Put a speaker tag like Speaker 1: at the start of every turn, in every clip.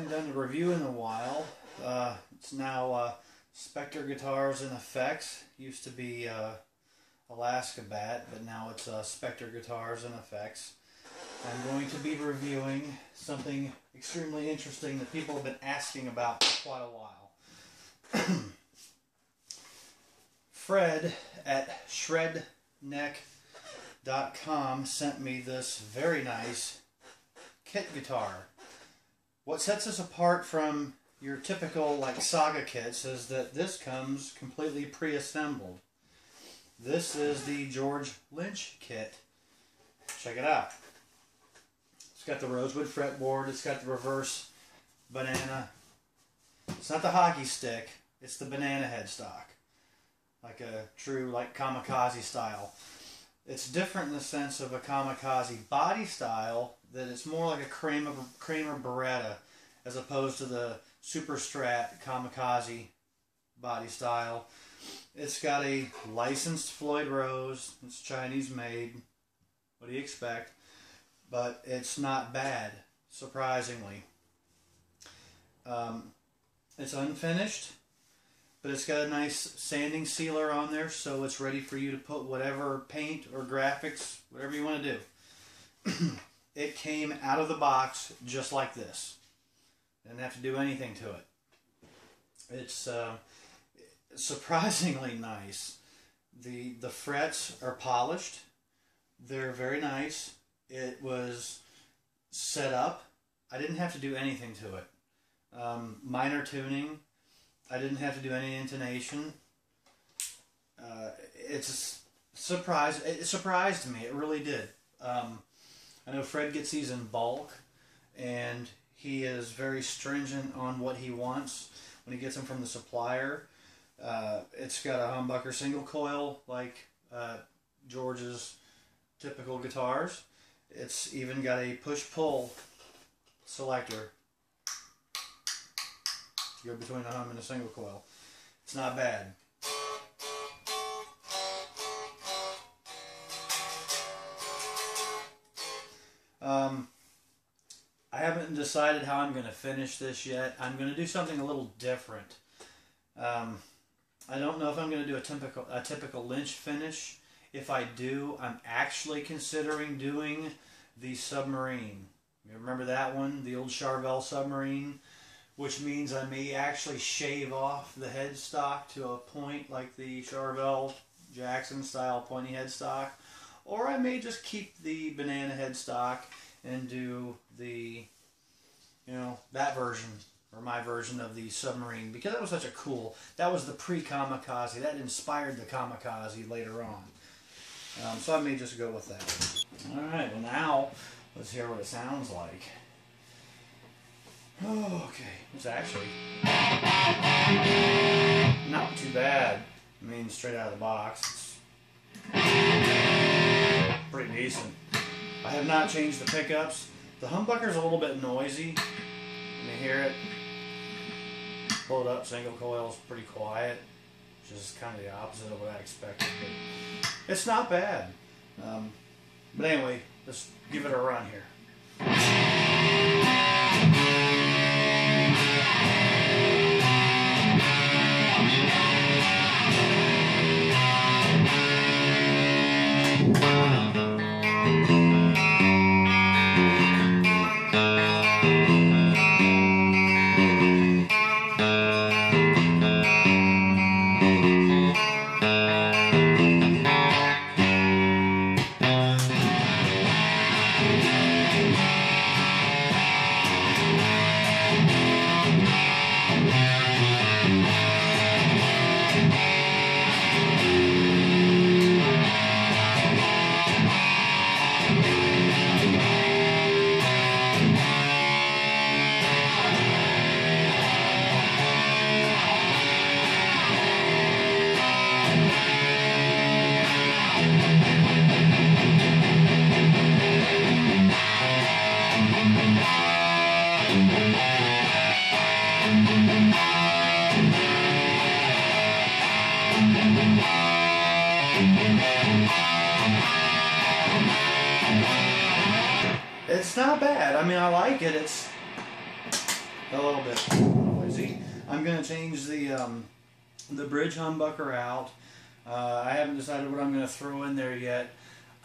Speaker 1: haven't done a review in a while. It's now Spectre Guitars and Effects. Used to be Alaska Bat, but now it's Spectre Guitars and Effects. I'm going to be reviewing something extremely interesting that people have been asking about for quite a while. Fred at Shredneck.com sent me this very nice kit guitar. What sets us apart from your typical like Saga kits is that this comes completely pre-assembled. This is the Lynch kit. Check it out. It's got the rosewood fretboard. It's got the reverse banana. It's not the hockey stick. It's the banana headstock. Like a true like kamikaze style. It's different in the sense of a kamikaze body style, that it's more like a Kramer Beretta as opposed to the Super Strat kamikaze body style. It's got a licensed Floyd Rose. It's Chinese made. What do you expect? But it's not bad, surprisingly. It's unfinished, but it's got a nice sanding sealer on there, so it's ready for you to put whatever paint or graphics, whatever you want to do. It came out of the box just like this. Didn't have to do anything to it. It's surprisingly nice. The frets are polished. They're very nice. It was set up. I didn't have to do anything to it. Minor tuning. I didn't have to do any intonation. It surprised me. It really did. I know Fred gets these in bulk, and he is very stringent on what he wants when he gets them from the supplier. It's got a humbucker single coil like George's typical guitars. It's even got a push-pull selector to go between a hum and a single coil. It's not bad. I haven't decided how I'm going to finish this yet. I'm going to do something a little different. I don't know if I'm going to do a typical Lynch finish. If I do, I'm actually considering doing the submarine. You remember that one? The old Charvel submarine? Which means I may actually shave off the headstock to a point like the Charvel Jackson style pointy headstock. Or I may just keep the banana headstock and do the, that version, or my version of the submarine, because that was such a cool, that was the pre-kamikaze, that inspired the kamikaze later on. So I may just go with that. Alright, well now, let's hear what it sounds like. Oh, okay, it's actually not too bad. I mean, straight out of the box, it's pretty decent. I have not changed the pickups. The humbucker's a little bit noisy. You may hear it. Pull it up, single coil's pretty quiet, which is kind of the opposite of what I expected. But it's not bad. But anyway, let's give it a run here. It's not bad. I mean, I like it. a little bit noisy. I'm going to change the bridge humbucker out. I haven't decided what I'm going to throw in there yet.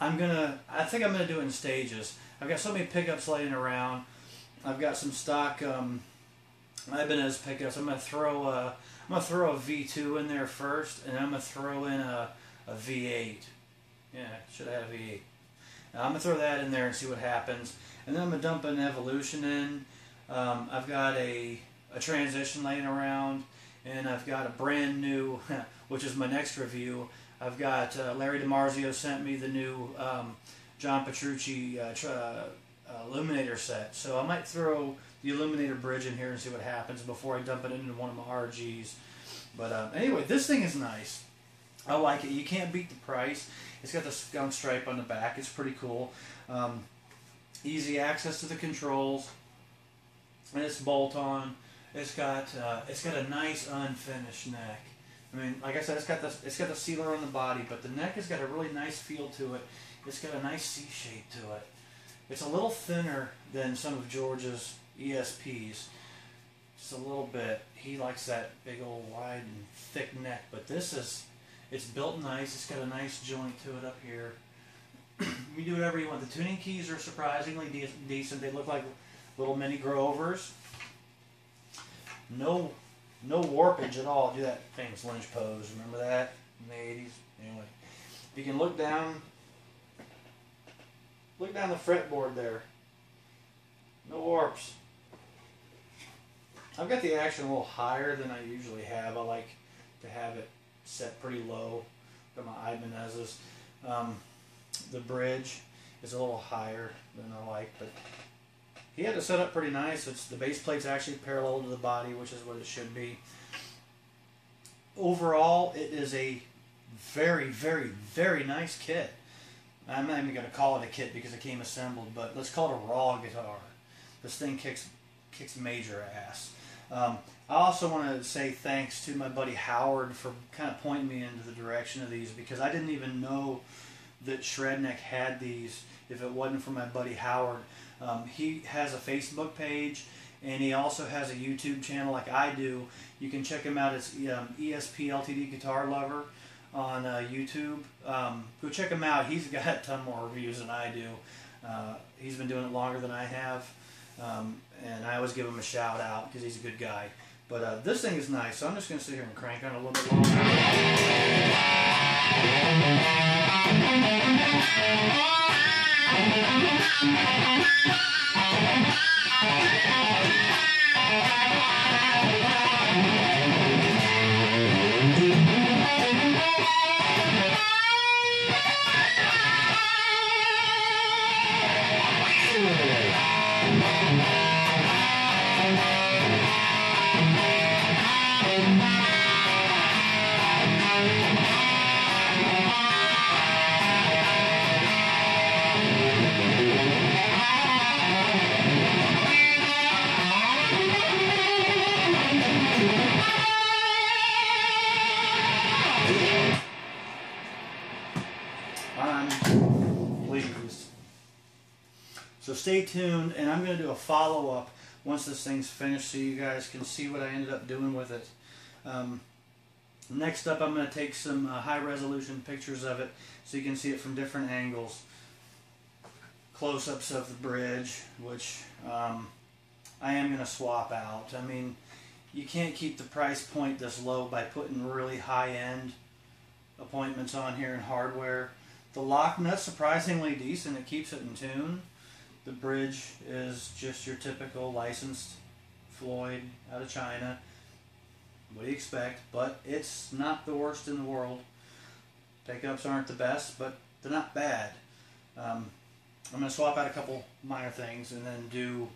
Speaker 1: I think I'm going to do it in stages. I've got so many pickups laying around. I've got some stock Ibanez pickups. I'm going to throw a V2 in there first, and I'm going to throw in a V8. Yeah, should have had a V8. I'm going to throw that in there and see what happens. And then I'm going to dump an Evolution in. I've got a transition laying around, and I've got a brand new, which is my next review. I've got Larry DiMarzio sent me the new John Petrucci Illuminator set. So I might throw the Illuminator bridge in here and see what happens before I dump it into one of my RGs. But anyway, this thing is nice. I like it. You can't beat the price. It's got the skunk stripe on the back. It's pretty cool. Easy access to the controls. And it's bolt-on. It's got a nice unfinished neck. I mean, like I said, it's got the sealer on the body, but the neck has got a really nice feel to it. It's got a nice C shape to it. It's a little thinner than some of George's ESPs. Just a little bit. He likes that big old wide and thick neck, but it's built nice. It's got a nice joint to it up here. You do whatever you want. The tuning keys are surprisingly decent. They look like little mini Grovers. No warpage at all. Do that famous Lynch pose. Remember that in the 80s? Anyway, if you can look down the fretboard there. No warps. I've got the action a little higher than I usually have. I like to have it set pretty low. Got my Ibanez's. The bridge is a little higher than I like, but he had it set up pretty nice. The base plate's actually parallel to the body, which is what it should be. Overall, it is a very, very, very nice kit. I'm not even going to call it a kit because it came assembled, but let's call it a raw guitar. This thing kicks major ass. I also want to say thanks to my buddy Howard for kind of pointing me into the direction of these, because I didn't even know that Shredneck had these if it wasn't for my buddy Howard. He has a Facebook page, and he also has a YouTube channel like I do. You can check him out. It's ESP LTD Guitar Lover on YouTube. Go check him out. He's got a ton more reviews than I do. He's been doing it longer than I have, and I always give him a shout out because he's a good guy. But this thing is nice, so I'm just going to sit here and crank on it a little bit longer. I'm pleased. So stay tuned, and I'm going to do a follow-up once this thing's finished so you guys can see what I ended up doing with it. Next up, I'm going to take some high-resolution pictures of it so you can see it from different angles. Close-ups of the bridge, which I am going to swap out. I mean, you can't keep the price point this low by putting really high-end appointments on here in hardware. The lock nut's surprisingly decent. It keeps it in tune. The bridge is just your typical licensed Floyd out of China. What do you expect? But it's not the worst in the world. Pickups aren't the best, but they're not bad. I'm going to swap out a couple minor things and then do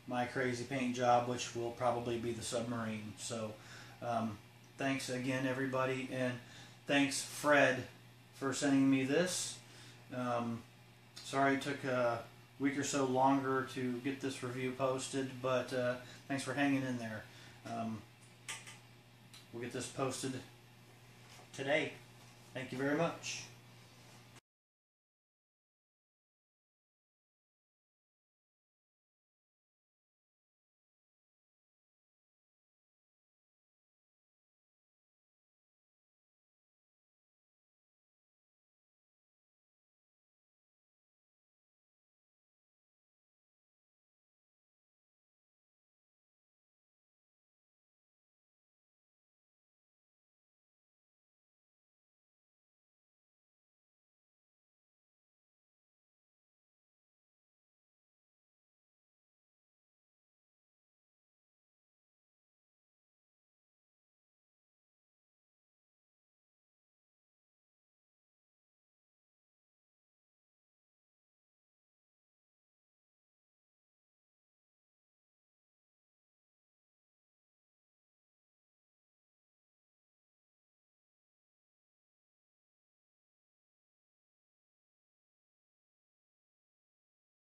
Speaker 1: my crazy paint job, which will probably be the submarine. So thanks again, everybody, and thanks, Fred, for sending me this. Sorry it took a week or so longer to get this review posted, but thanks for hanging in there. We'll get this posted today. Thank you very much.